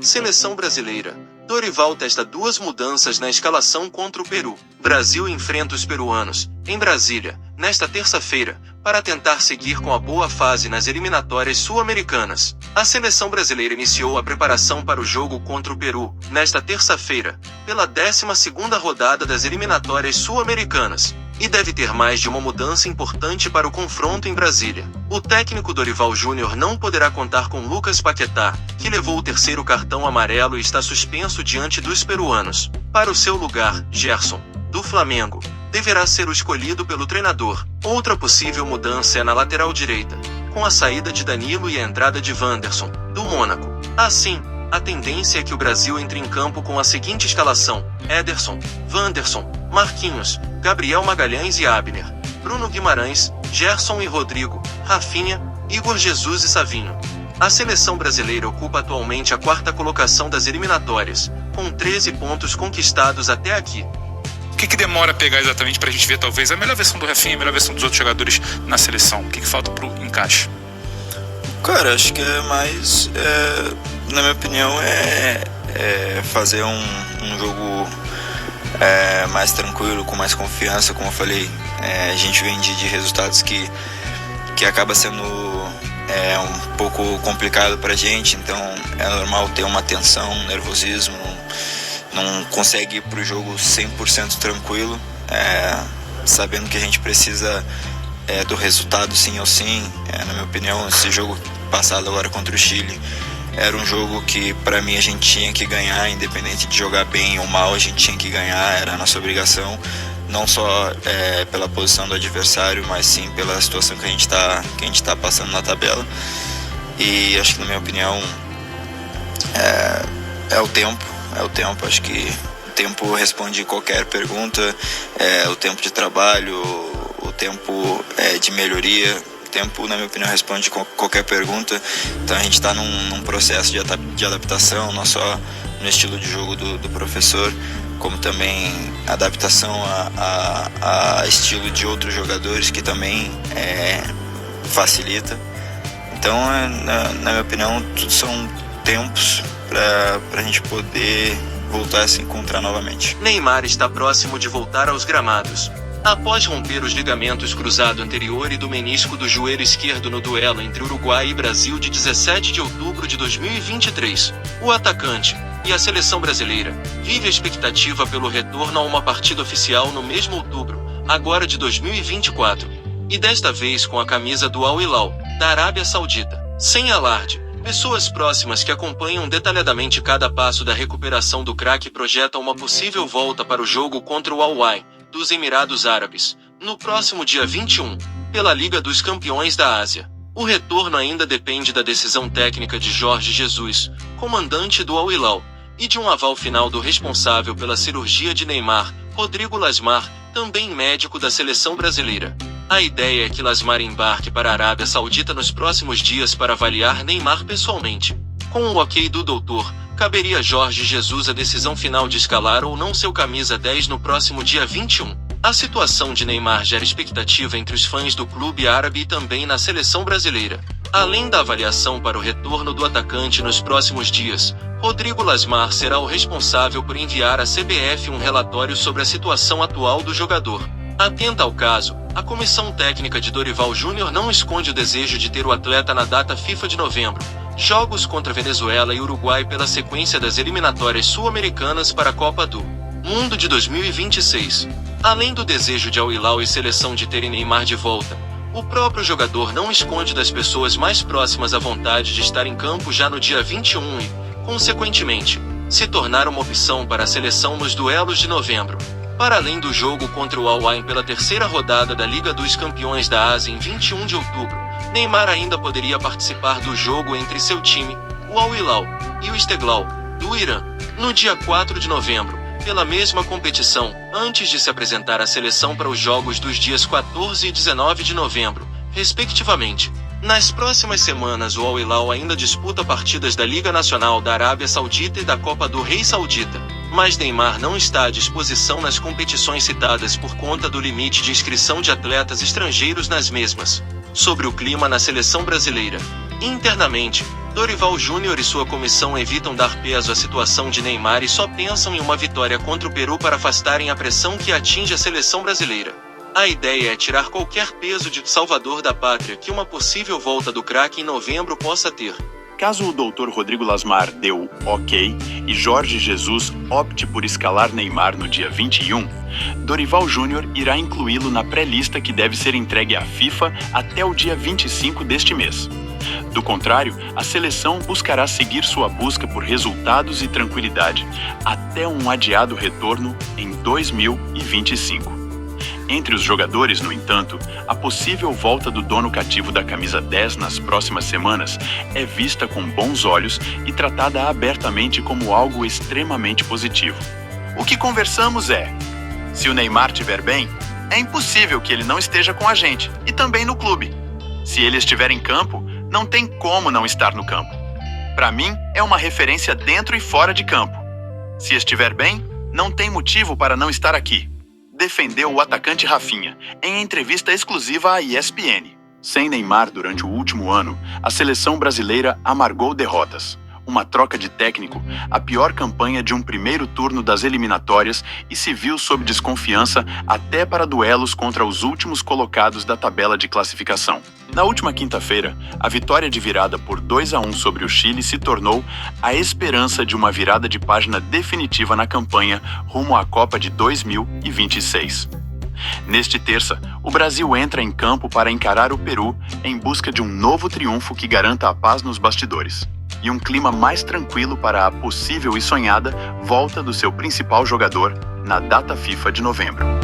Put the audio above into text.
Seleção brasileira. Dorival testa duas mudanças na escalação contra o Peru. Brasil enfrenta os peruanos, em Brasília, nesta terça-feira, para tentar seguir com a boa fase nas eliminatórias sul-americanas. A seleção brasileira iniciou a preparação para o jogo contra o Peru, nesta terça-feira, pela 12ª rodada das eliminatórias sul-americanas, e deve ter mais de uma mudança importante para o confronto em Brasília. O técnico Dorival Júnior não poderá contar com Lucas Paquetá, que levou o terceiro cartão amarelo e está suspenso diante dos peruanos. Para o seu lugar, Gerson, do Flamengo, deverá ser o escolhido pelo treinador. Outra possível mudança é na lateral direita, com a saída de Danilo e a entrada de Wanderson, do Mônaco. Assim, a tendência é que o Brasil entre em campo com a seguinte escalação: Ederson, Wanderson, Marquinhos, Gabriel Magalhães e Abner, Bruno Guimarães, Gerson e Rodrigo, Rafinha, Igor Jesus e Savinho. A seleção brasileira ocupa atualmente a 4ª colocação das eliminatórias, com 13 pontos conquistados até aqui. O que demora a pegar exatamente pra gente ver talvez a melhor versão do Rafinha, a melhor versão dos outros jogadores na seleção? O que falta pro encaixe? Cara, acho que é mais, na minha opinião, fazer um jogo mais tranquilo, com mais confiança, como eu falei. A gente vem de resultados que acaba sendo um pouco complicado pra gente, então é normal ter uma tensão, um nervosismo, não consegue ir pro jogo 100% tranquilo, sabendo que a gente precisa do resultado sim ou sim. Na minha opinião, esse jogo passado agora contra o Chile era um jogo que para mim a gente tinha que ganhar, independente de jogar bem ou mal, a gente tinha que ganhar, era a nossa obrigação, não só pela posição do adversário, mas sim pela situação que a gente tá passando na tabela. E acho que, na minha opinião, é o tempo, acho que o tempo responde qualquer pergunta, o tempo de trabalho, o tempo de melhoria, o tempo, na minha opinião, responde qualquer pergunta. Então a gente está num processo de adaptação, não só no estilo de jogo do professor, como também adaptação a estilo de outros jogadores, que também facilita. Então, na minha opinião, tudo são tempos para a gente poder voltar a se encontrar novamente. Neymar está próximo de voltar aos gramados. Após romper os ligamentos cruzado anterior e do menisco do joelho esquerdo no duelo entre Uruguai e Brasil de 17 de outubro de 2023, o atacante e a seleção brasileira vive a expectativa pelo retorno a uma partida oficial no mesmo outubro, agora de 2024, e desta vez com a camisa do Al Hilal, da Arábia Saudita. Sem alarde, pessoas próximas que acompanham detalhadamente cada passo da recuperação do craque projetam uma possível volta para o jogo contra o Al-Wahda, dos Emirados Árabes, no próximo dia 21, pela Liga dos Campeões da Ásia. O retorno ainda depende da decisão técnica de Jorge Jesus, comandante do Al Hilal, e de um aval final do responsável pela cirurgia de Neymar, Rodrigo Lasmar, também médico da seleção brasileira. A ideia é que Lasmar embarque para a Arábia Saudita nos próximos dias para avaliar Neymar pessoalmente. Com o ok do doutor, caberia a Jorge Jesus a decisão final de escalar ou não seu camisa 10 no próximo dia 21. A situação de Neymar gera expectativa entre os fãs do clube árabe e também na seleção brasileira. Além da avaliação para o retorno do atacante nos próximos dias, Rodrigo Lasmar será o responsável por enviar à CBF um relatório sobre a situação atual do jogador. Atenta ao caso, a comissão técnica de Dorival Júnior não esconde o desejo de ter o atleta na data FIFA de novembro, jogos contra Venezuela e Uruguai pela sequência das eliminatórias sul-americanas para a Copa do Mundo de 2026. Além do desejo de Al Hilal e seleção de terem Neymar de volta, o próprio jogador não esconde das pessoas mais próximas a vontade de estar em campo já no dia 21 e, consequentemente, se tornar uma opção para a seleção nos duelos de novembro. Para além do jogo contra o Al-Wahda pela 3ª rodada da Liga dos Campeões da Ásia em 21 de outubro, Neymar ainda poderia participar do jogo entre seu time, o Al Hilal, e o Istiklal, do Irã, no dia 4 de novembro, pela mesma competição, antes de se apresentar à seleção para os jogos dos dias 14 e 19 de novembro, respectivamente. Nas próximas semanas o Al Hilal ainda disputa partidas da Liga Nacional da Arábia Saudita e da Copa do Rei Saudita, mas Neymar não está à disposição nas competições citadas por conta do limite de inscrição de atletas estrangeiros nas mesmas. Sobre o clima na seleção brasileira. Internamente, Dorival Júnior e sua comissão evitam dar peso à situação de Neymar e só pensam em uma vitória contra o Peru para afastarem a pressão que atinge a seleção brasileira. A ideia é tirar qualquer peso de salvador da pátria que uma possível volta do craque em novembro possa ter. Caso o Dr. Rodrigo Lasmar dê o ok e Jorge Jesus opte por escalar Neymar no dia 21, Dorival Júnior irá incluí-lo na pré-lista que deve ser entregue à FIFA até o dia 25 deste mês. Do contrário, a seleção buscará seguir sua busca por resultados e tranquilidade até um adiado retorno em 2025. Entre os jogadores, no entanto, a possível volta do dono cativo da camisa 10 nas próximas semanas é vista com bons olhos e tratada abertamente como algo extremamente positivo. O que conversamos é: se o Neymar estiver bem, é impossível que ele não esteja com a gente e também no clube. Se ele estiver em campo, não tem como não estar no campo. Para mim, é uma referência dentro e fora de campo. Se estiver bem, não tem motivo para não estar aqui, defendeu o atacante Rafinha, em entrevista exclusiva à ESPN. Sem Neymar durante o último ano, a seleção brasileira amargou derrotas. Uma troca de técnico, a pior campanha de um primeiro turno das eliminatórias e se viu sob desconfiança até para duelos contra os últimos colocados da tabela de classificação. Na última quinta-feira, a vitória de virada por 2-1 sobre o Chile se tornou a esperança de uma virada de página definitiva na campanha rumo à Copa de 2026. Neste terça, o Brasil entra em campo para encarar o Peru em busca de um novo triunfo que garanta a paz nos bastidores e um clima mais tranquilo para a possível e sonhada volta do seu principal jogador na data FIFA de novembro.